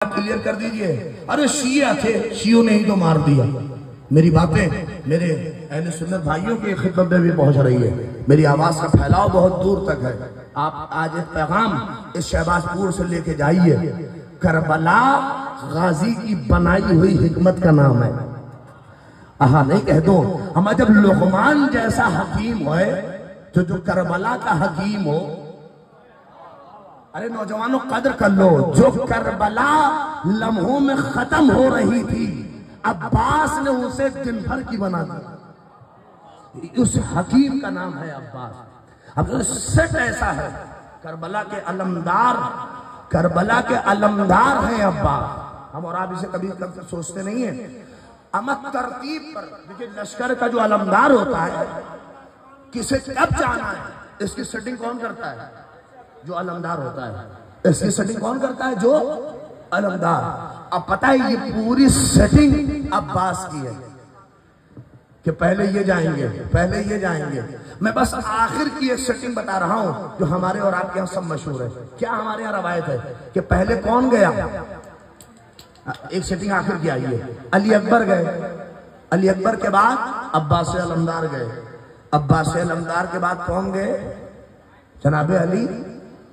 Clear کر دیجئے. ارے شیعہ تھے، شیعوں نے ہی تو مار دیا. میری باتیں میرے اہل سنت بھائیوں کی خدمت میں بھی پہنچ رہی ہے. میری آواز کا پھیلاؤ بہت دور تک ہے. آپ آج ایک پیغام اس شہباز پور سے لے کے جائیے. کربلا غازی کی بنائی ہوئی حکمت کا نام ہے. آہا نہیں کہہ دو ہم جب لقمان جیسا حکیم ہوئے تو جو کربلا کا حکیم ہو. ارے نوجوانوں قدر کر لو، جو کربلا لمحوں میں ختم ہو رہی تھی عباس نے اسے دن بھر کی بنا دی. اس حکیم کا نام ہے عباس. اب سٹ ایسا ہے کربلا کے علمدار، کربلا کے علمدار ہیں عباس. ہم اور آپ اسے کبھی سوچتے نہیں ہیں. اما ترتیب پر دیکھیں لشکر کا جو علمدار ہوتا ہے کسے کب جانا ہے اس کی سیٹنگ کون کرتا ہے؟ جو علمدار ہوتا ہے. اس کی سیٹنگ کون کرتا ہے؟ جو علمدار. اب پتہ ہے یہ پوری سیٹنگ عباس کی ہے کہ پہلے یہ جائیں گے، پہلے یہ جائیں گے. میں بس آخر کی ایک سیٹنگ بتا رہا ہوں جو ہمارے اور آپ کے یہاں سب مشہور ہے. کیا ہمارے یہاں روایت ہے کہ پہلے کون گیا؟ ایک سیٹنگ آخر کی آئی ہے. علی اکبر گئے، علی اکبر کے بعد عباس علمدار گئے، عباس علمدار کے بعد کون گئے؟ جناب علی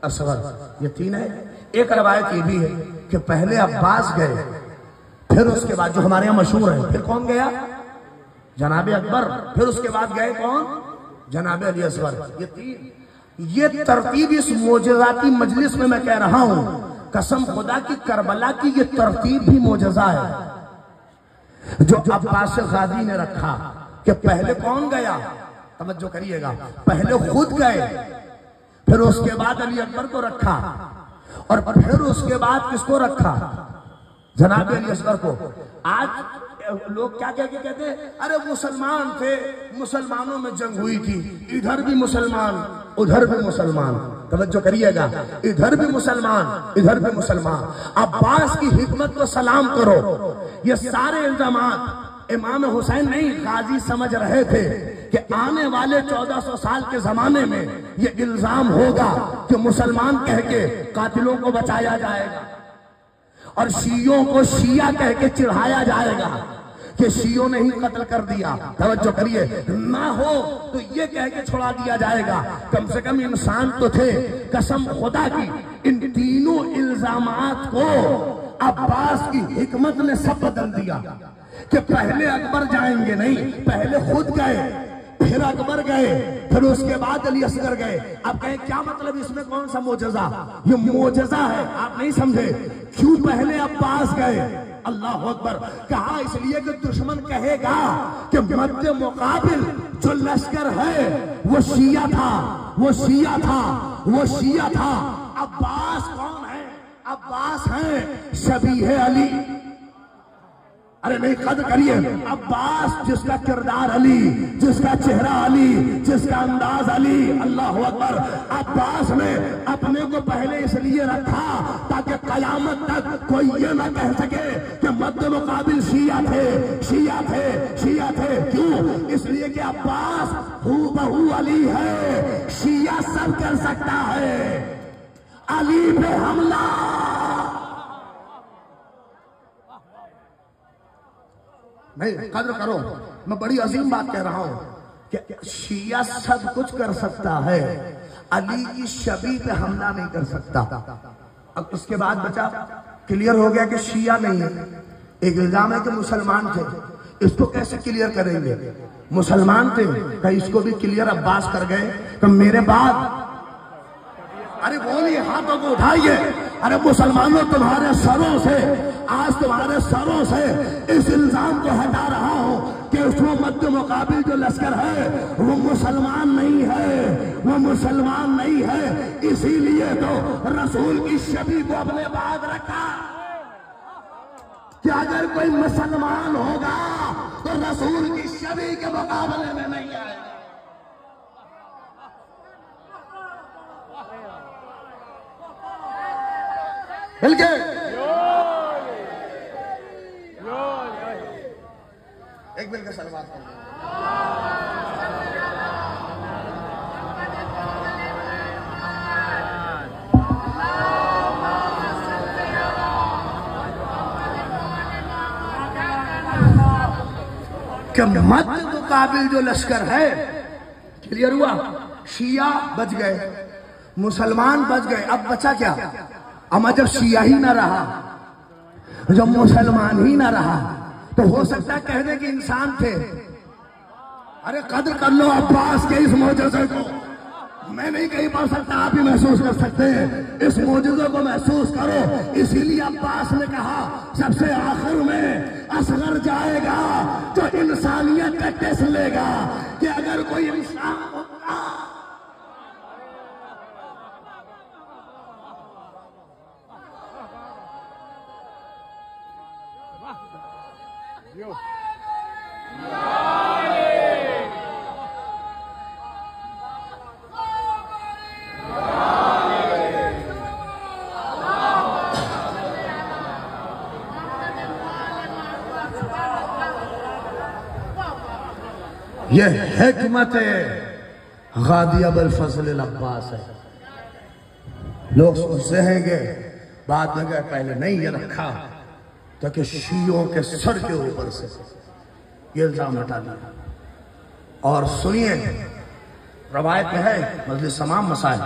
اصغر. یہ تین ہے. ایک روایت یہ بھی ہے کہ پہلے عباس گئے، پھر اس کے بعد جو ہمارے یہاں مشہور ہے پھر کون گیا؟ جناب اکبر. پھر اس کے بعد گئے کون؟ جناب علی اصغر. یہ تین. یہ ترتیب اس معجزاتی مجلس میں کہہ رہا ہوں قسم خدا کی کربلا کی یہ ترتیب بھی معجزہ ہے جو عباس غازی نے رکھا کہ پہلے کون گیا؟ توجہ کریے گا. پہلے خود گئے، پھر اس کے بعد علی اکبر کو رکھا، اور پھر اس کے بعد کس کو رکھا؟ جناب علی اصغر کو. آج لوگ کیا کہتے ہیں؟ ارے مسلمان تھے، مسلمانوں میں جنگ ہوئی تھی، ادھر بھی مسلمان ادھر بھی مسلمان. توجہ کریے گا. ادھر بھی مسلمان ادھر بھی مسلمان. عباس کی حکمت کو سلام کرو. یہ سارے الزامات امام حسین نہیں غازی سمجھ رہے تھے کہ آنے والے 1400 سال کے زمانے میں یہ الزام ہوگا کہ مسلمان کہہ کے قاتلوں کو بچایا جائے گا اور شیعوں کو شیعہ کہہ کے چڑھایا جائے گا کہ شیعوں نے ہی قتل کر دیا. توجہ کریے. نہ ہو تو یہ کہہ کے چھوڑا دیا جائے گا کم سے کم انسان تو تھے. قسم خدا کی ان تینوں الزامات کو عباس کی حکمت نے سب بدل دیا کہ پہلے اکبر جائیں گے نہیں، پہلے خود گئے، پھر اکبر گئے، پھر اس کے بعد علی اصغر گئے. اب کہیں کیا مطلب اس میں کون سا معجزہ؟ یہ معجزہ ہے. آپ نہیں سمجھے کیوں پہلے عباس گئے؟ اللہ اکبر. کہا اس لیے کہ دشمن کہے گا کہ مد مقابل جو لشکر ہے وہ شیعہ تھا، وہ شیعہ تھا، وہ شیعہ تھا. عباس کون ہے؟ عباس ہیں شبیہ علی. ارے نہیں قدر کریے. عباس جس کا کردار علی، جس کا چہرہ علی، جس کا انداز علی. اللہ اکبر. عباس نے اپنے کو پہلے اس لیے رکھا تاکہ قیامت تک کوئی یہ نہ کہہ سکے کہ مد مقابل شیعہ تھے، شیعہ تھے، شیعہ تھے. کیوں؟ اس لیے کہ عباس ہو بہو علی ہے. شیعہ سب کر سکتا ہے، علی پہ حملہ. نہیں قدر کرو. میں بڑی عظیم بات کہہ رہا ہوں کہ شیعہ سب کچھ کر سکتا ہے، علی کی شبیہ پہ حملہ نہیں کر سکتا. اب اس کے بعد بچا کلیئر ہو گیا کہ شیعہ نہیں ہے. ایک الزام ہے کہ مسلمان تھے. اس کو کیسے کلیئر کریں گے؟ مسلمان تھے کہ اس کو بھی کلیئر عباس کر گئے کہ میرے بعد. ارے بولیے، ہاتھوں کو اٹھائیے. ارے مسلمانوں تمہارے سروں سے، آج تمہارے سروں سے اس الزام کو ہٹا رہا ہوں کہ اس کو مد مقابل جو لشکر ہے وہ مسلمان نہیں ہے، وہ مسلمان نہیں ہے. اسی لیے تو رسول کی شبیہ کو اپنے بعد رکھا کہ اگر کوئی مسلمان ہوگا تو رسول کی شبیہ کے مقابلے میں نہیں آئے گا. مل کے ایک مل کے سلوات کریں. کہ مد مقابل جو لشکر ہے، کلیئر ہوا؟ شیعہ بچ گئے، مسلمان بچ گئے، اب بچا کیا؟ اما جب شیعہ ہی نہ رہا، جب مسلمان ہی نہ رہا، تو ہو سکتا ہے کہنے کہ انسان تھے۔ ارے قدر کر لو عباس کے اس معجزے کو، میں نہیں کہیں پڑھ سکتا، آپ ہی محسوس کر سکتے ہیں، اس معجزے کو محسوس کرو۔ اسی لیے عباس نے کہا سب سے آخر میں اصغر جائے گا تو انسانیت کا ٹیسٹ لے گا کہ اگر کوئی انسان ہوتا۔ یہ حکمت غادی ابوالفضل العباس ہے۔ لوگ سوچتے ہیں کہ بات میں کہ پہلے نہیں یہ رکھا تاکہ شیعوں کے سر کے اوپر سے یہ الزام ہٹا دیا۔ اور سنیے، روایت میں ہے مجلس تمام مسائل،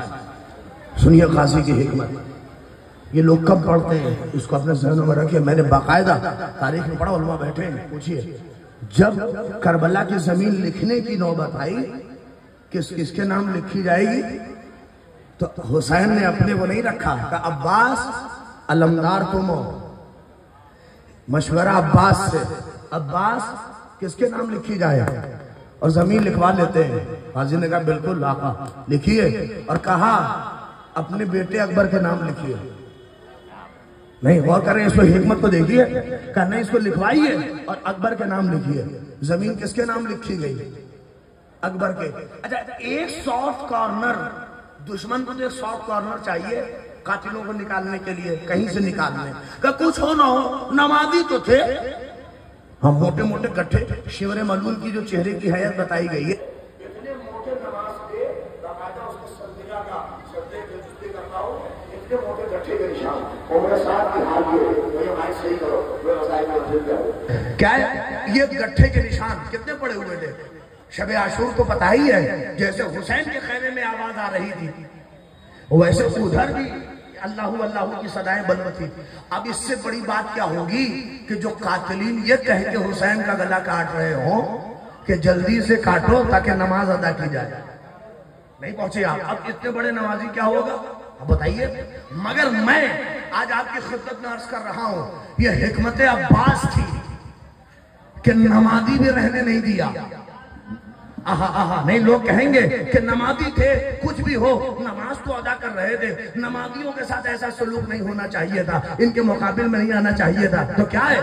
سنیے قاضی کی حکمت۔ یہ لوگ کب پڑھتے ہیں اس کو اپنے ذہنوں میں رکھیے، میں نے باقاعدہ تاریخ میں پڑھا، علماء بیٹھے ہیں، پوچھئے جب کربلا کی زمین لکھنے کی نوبت آئی کس کے نام لکھی جائے گی، تو حسین نے اپنے کو نہیں رکھا، کہا عباس علمدار تم ہو، مشورہ عباس سے، عباس کس کے نام لکھی جائے اور زمین لکھوا لیتے ہیں۔ قاضی نے کہا بالکل آقا لکھیے، اور کہا اپنے بیٹے اکبر کے نام لکھیے۔ نہیں غور کریں، اس کو حکمت کو دیکھیے، کہا نہیں اس کو لکھوائیے اور اکبر کے نام لکھیے۔ زمین کس کے نام لکھی گئی؟ اکبر کے۔ اچھا ایک سافٹ کارنر، دشمن کو جو ایک سافٹ کارنر چاہیے قاتلوں کو نکالنے کے لیے، کہیں سے نکالنے کہ کچھ ہو نہ ہو، نمازی تو تھے ہم، موٹے موٹے گٹھے، شیور ملعون کی جو چہرے کی حیت بتائی گئی ہے، اتنے موٹے نماز کے باقاعدہ اس کے سجدہ کا سجدے کے جستے کرتا ہو، اتنے موٹے گٹھے کے نشان، اور میرے ساتھ کی حال یہ مائک صحیح کرو، وہ مسائل میں مسجد جاؤ، کیا ہے یہ گٹھے کے نشان کتنے پڑے ہوئے تھے؟ شب عاشور کو پتہ ہی ہے، جیسے حسین کے خیمے میں آواز آ رہی تھی ویسے ادھر بھی اللہ اللہ کی صدائیں بلند تھی۔ اب اس سے بڑی بات کیا ہوگی کہ جو قاتلین یہ کہہ کے حسین کا گلا کاٹ رہے ہوں کہ جلدی سے کاٹو تاکہ نماز ادا کی جائے۔ نہیں پہنچے آپ، اب اتنے بڑے نمازی کیا ہوگا اب بتائیے۔ مگر میں آج آپ کی خدمت میں عرض کر رہا ہوں، یہ حکمت عباس تھی کہ نمازی بھی رہنے نہیں دیا۔ نہیں لوگ کہیں گے کہ نمازی تھے، کچھ بھی ہو نماز تو ادا کر رہے تھے، نمازیوں کے ساتھ ایسا سلوک نہیں ہونا چاہیے تھا، ان کے مقابل میں نہیں آنا چاہیے تھا۔ تو کیا ہے،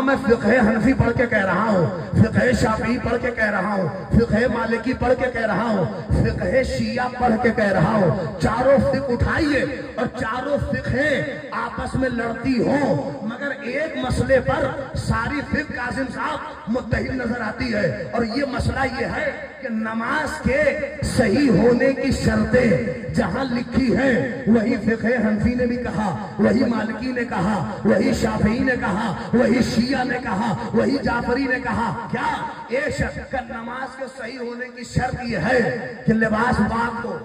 میں فقہ حنفی پڑھ کے کہہ رہا ہوں، فقہ شافعی پڑھ کے کہہ رہا ہوں، فقہ مالکی پڑھ کے کہہ رہا ہوں، فقہ شیعہ پڑھ کے کہہ رہا ہوں، چاروں فقہ اٹھائیے اور چاروں فقہ آپس میں لڑتی ہوں، مگر ایک مسئلے پر ساری فقہ قاسم صاحب متحد نظر آتی ہے، اور یہ مسئلہ یہ ہے کہ نماز کے صحیح ہونے کی شرطیں جہاں لکھی ہیں وہی فقہ حنفی نے بھی کہا، وہی مالکی نے کہا، وہی شافعی نے کہا، وہی شیعہ نے کہا، وہی جعفری نے کہا۔ کیا ایک شرط کہ نماز کے صحیح ہونے کی شرط یہ ہے کہ لباس پاک ہو،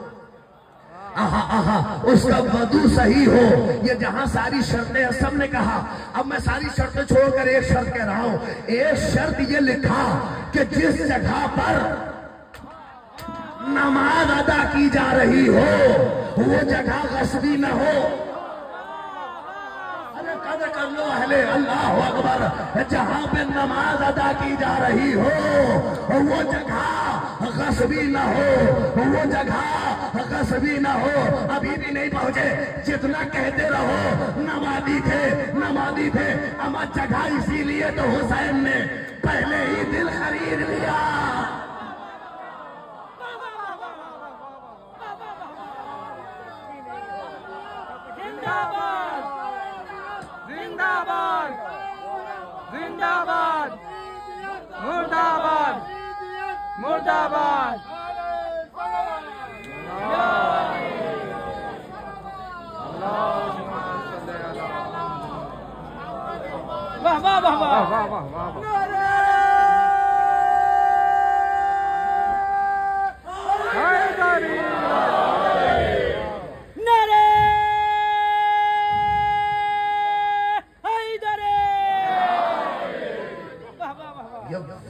اس کا وضو صحیح ہو، یہ جہاں ساری شرطیں سب نے کہا۔ اب میں ساری شرطیں چھوڑ کر ایک شرط کہہ رہا ہوں، ایک شرط یہ لکھا کہ جس جگہ پر نماز ادا کی جا رہی ہو وہ جگہ غصبی نہ ہو۔ ارے قدر کر لو اہل اللہ اکبر، جہاں پہ نماز ادا کی جا رہی ہو وہ جگہ غصبی نہ ہو، وہ جگہ غصبی نہ ہو۔ ابھی بھی نہیں پہنچے، جتنا کہتے رہو نمازی تھے نمازی تھے، اما جگہ اسی لیے تو حسین نے پہلے ہی دل خرید لیا۔ زندہ باد مردہ باد مردہ باد۔ واہ واہ واہ واہ واہ واہ واہ۔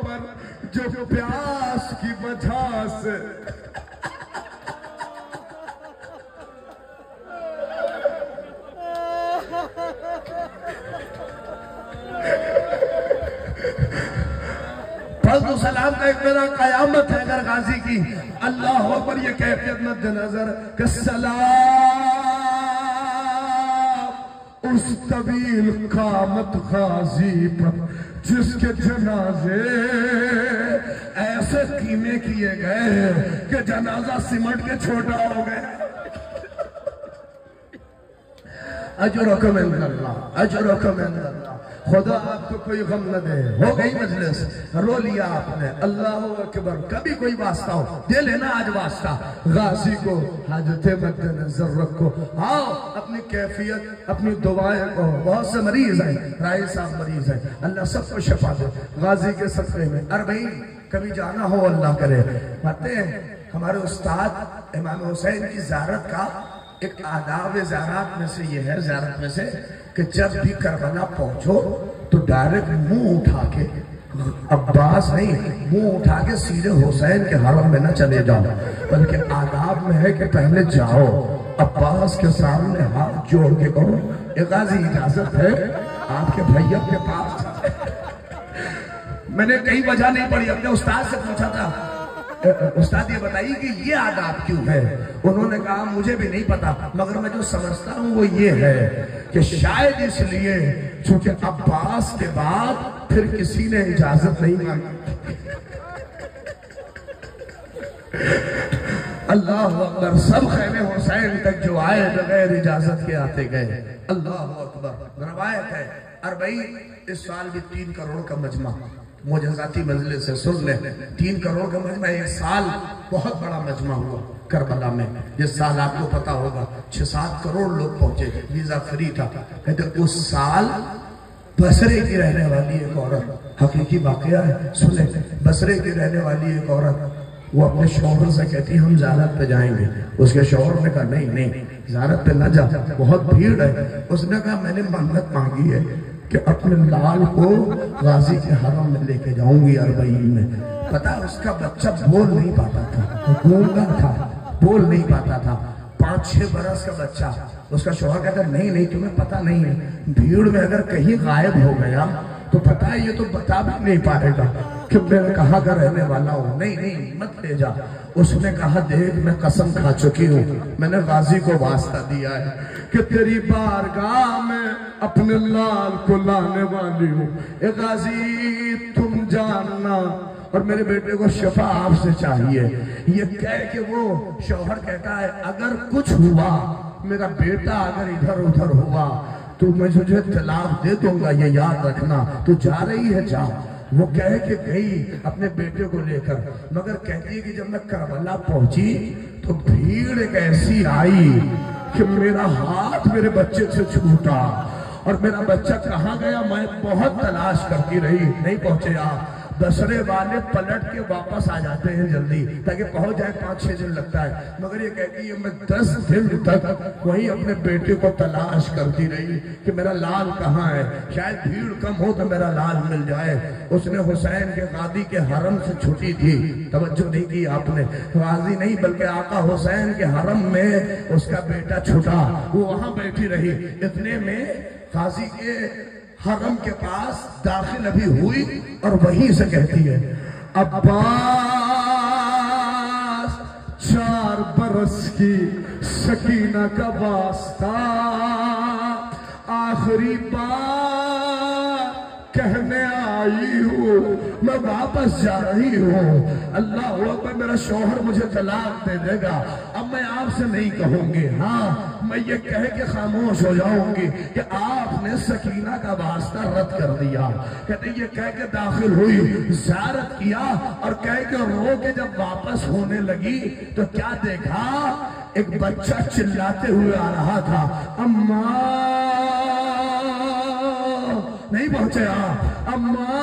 پر جو پیاس کی وجہ سے فضل سلام کا ایک میرا قیامت ہے اگر غازی کی اللہ اکبر یہ کیفیت مد نظر کہ سلام اس طویل قامت غازی پر جس کے جنازے ایسے قیمے کیے گئے کہ جنازہ سمٹ کے چھوٹا ہو گئے اجرکم عند اللہ اجرکم عند اللہ خدا آپ کو کوئی غم نہ دے ہو گئی مجلس رو لیا آپ نے اللہ اکبر کبھی کوئی واسطہ ہو دے لینا آج واسطہ غازی کو حاجت مد نظر رکھو آؤ اپنی کیفیت اپنی دعائیں کو بہت سے مریض ہیں رائے صاحب مریض ہیں اللہ سب کو شفا دے غازی کے صدقے میں اربعین کبھی جانا ہو اللہ کرے پتہ ہیں ہمارے استاد امام حسین کی زیارت کا ایک آداب زیارات میں سے یہ ہے زیارت میں سے کہ جب بھی کربلا پہنچو تو ڈائریکٹ منہ اٹھا کے عباس نہیں منہ اٹھا کے سیدھے حسین کے حرم میں نہ چلے جاؤ بلکہ آداب میں ہے کہ پہلے جاؤ عباس کے سامنے ہاتھ جوڑ کے کہو اے غازی اجازت ہے آپ کے بھائی کے پاس میں نے کئی وجہ نہیں پڑھی اپنے استاد سے پوچھا تھا استاد یہ بتائیے کہ یہ آداب کیوں ہے انہوں نے کہا مجھے بھی نہیں پتا مگر میں جو سمجھتا ہوں وہ یہ ہے کہ شاید اس لیے چونکہ عباس کے بعد پھر کسی نے اجازت نہیں مانگی اللہ اکبر سب خیمے حسین تک جو آئے بغیر اجازت کے آتے گئے اللہ اکبر روایت ہے اربعین اس سال بھی 3 کروڑ کا مجمع معجزاتی مجلس سے سن لیں 3 کروڑ کا مجمع ایک سال بہت بڑا مجمع ہوا کربلا میں جس سال آپ کو پتا ہوگا 6-7 کروڑ لوگ پہنچے ویزا فری تھا کہتے اس سال بصرے کی رہنے والی ایک عورت حقیقی واقعہ ہے سنیں بصرے کی رہنے والی ایک عورت وہ اپنے شوہر سے کہتی ہم زیارت پہ جائیں گے اس کے شوہر نے کہا نہیں زیارت پہ نہ جا بہت بھیڑ ہے اس نے کہا میں نے منت مانگی ہے کہ اپنے لال کو غازی کے حرم میں لے کے جاؤں گی اربعین میں پتا اس کا بچہ بول نہیں پاتا تھا گونگا تھا بول نہیں پاتا تھا 5-6 برس کا بچہ اس کا شوہر کہتا نہیں تمہیں پتا نہیں ہے بھیڑ میں اگر کہیں غائب ہو گیا تو پتا ہے یہ تو بتا بھی نہیں پائے گا کہ میں کہاں کا رہنے والا ہوں نہیں مت لے جا اس نے کہا دیکھ میں قسم کھا چکی ہوں میں نے غازی کو واسطہ دیا ہے کہ تیری بارگاہ میں اپنے لال کو لانے والی ہوں اے غازی تم جاننا اور میرے بیٹے کو شفا آپ سے چاہیے یہ کہہ کہ وہ شوہر کہتا ہے اگر کچھ ہوا میرا بیٹا اگر ادھر ادھر ہوا تو میں تجھے طلاق دے دوں گا یہ یاد رکھنا تو جا رہی ہے جا وہ کہہ کے گئی اپنے بیٹے کو لے کر مگر کہتی ہے کہ جب میں کربلا پہنچی تو بھیڑ ایک ایسی آئی کہ میرا ہاتھ میرے بچے سے چھوٹا اور میرا بچہ کہاں گیا میں بہت تلاش کرتی رہی نہیں پہنچے آپ بصرے والے پلٹ کے واپس آ جاتے ہیں جلدی تاکہ پہنچ جائے 5-6 دن لگتا ہے مگر یہ کہتی ہے میں 10 دن تک وہی اپنے بیٹے کو تلاش کرتی رہی کہ میرا لال کہاں ہے شاید بھیڑ کم ہو تو میرا لال مل جائے اس نے حسین کے غازی کے حرم سے چھٹی تھی توجہ نہیں کی آپ نے غازی نہیں بلکہ آقا حسین کے حرم میں اس کا بیٹا چھٹا وہ وہاں بیٹھی رہی اتنے میں غازی کے حرم کے پاس داخل ابھی ہوئی اور وہیں سے کہتی ہے عباس 4 برس کی سکینہ کا واسطہ آخری بار کہنے آئی ہوں میں واپس جا رہی ہوں اللہ اکبر میرا شوہر مجھے طلاق دے دے گا اب میں آپ سے نہیں کہوں گی ہاں میں یہ کہہ کے خاموش ہو جاؤں گی کہ آپ نے سکینہ کا واسطہ رد کر دیا کہتے یہ کہہ کے داخل ہوئی زیارت کیا اور کہہ کے رو کے جب واپس ہونے لگی تو کیا دیکھا ایک بچہ چلاتے ہوئے آ رہا تھا اماں نہیں پہنچے اماں